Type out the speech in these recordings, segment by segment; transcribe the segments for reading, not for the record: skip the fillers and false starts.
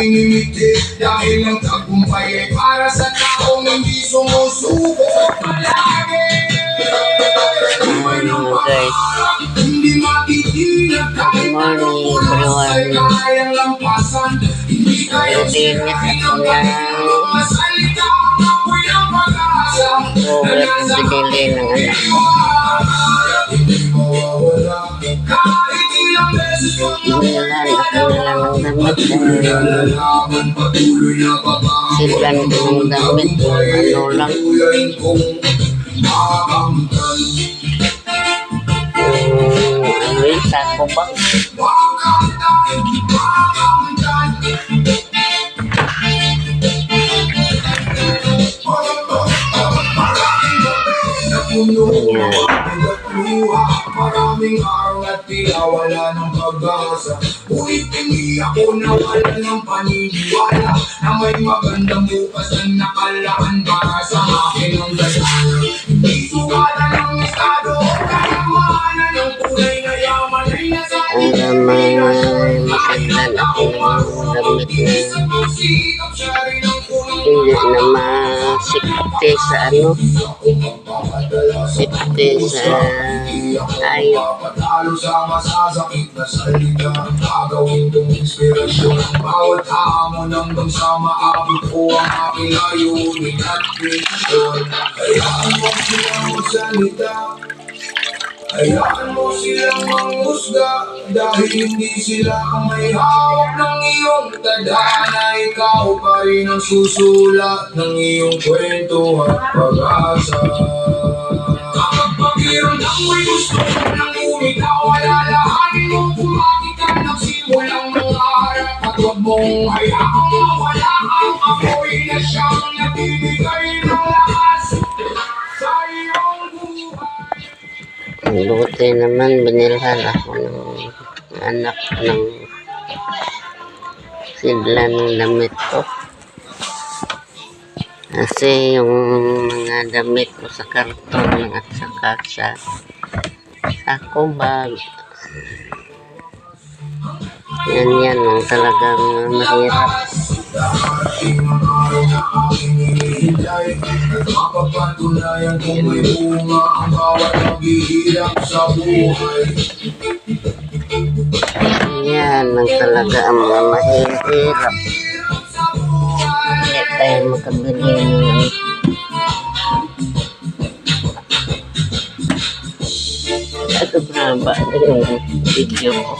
ngingimiti dahil ang tagumpay ay para sa taong hindi sumusuko palagi. Guys, Hindi matitinag kahit anong oras ay kayang lampasan. Hindi kayo sirahin ang kanyang mga salita. Ako'y ang pag-asa na nasa binili ng hindi mawawala. Kahit ilang beses pang nalalaman patuloy na babago sila ng damit, ano lang, ano yun, sako ba? Maraming araw at tila wala ng pag-asa. Ngunit hindi ako nawala ng paniniwala na may magandang bukas na nakalaan para sa akin ang gano'n. Hindi sukatan ng estado o kayamanan ng kulay na yaman ay nasa Ang masagdan ako ng damit na hindi na masikte sa ano, sikte sa ayok. Patalo sa masasakit na salita, gagawin kong inspirasyon. Bawat hamon hanggang sa maabot ko ang aking layunin at vision. Hayaan mo silang magsalita, hayaan mo silang manghusga, dahil hindi sila ang may hawak ng iyong tadhana. Ikaw pa rin ang susulat ng iyong kwento at pag-asa. Kapag pakiramdam mo'y gusto mo nang umitaw, alalahanin mo kumaki ka nagsimulang mangarap. At huwag mong hayaang mawala ang apoy na siyang nagbibigay ng lakas sa iyong buhay. Buti naman binilhan ako ng anak ng sila ng damit ko. Kasi yung mga damit ko sa karton at saka sa sako bag, yan ang talagang mahirap. Mapapatunayan kung may bunga ang bawat maghihirap sa buhay. Yan ang talaga ang mga mahirap. Hindi tayo makabili ng sobrang haba na yung video ko.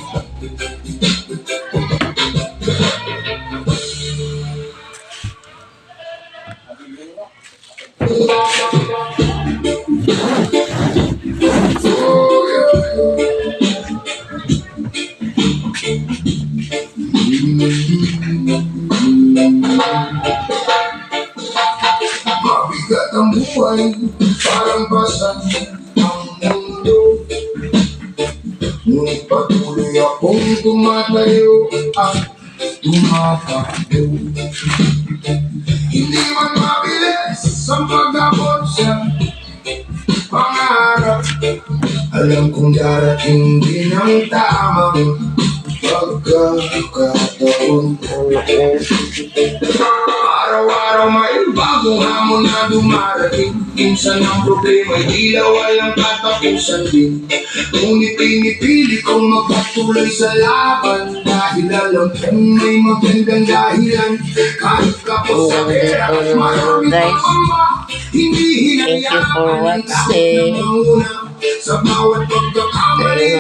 Mabigat ang buhay, parang basa ang mundo. Ngunit patuloy akong tumatayo at tumatakbo. Hindi man mabilis ang pag-abot sa pangarap, alam kong darating din ang tamang pagkakataon. Araw-araw may bagong hamon na dumarating. Minsan ang problema ay tila walang katapusan din. Ngunit pinipili kong magpatuloy sa laban, dahil alam kong may magandang dahilan. Kahit kapos sa pera at maraming pangamba, hindi Thank you for watching. sa bawat pagkakamali.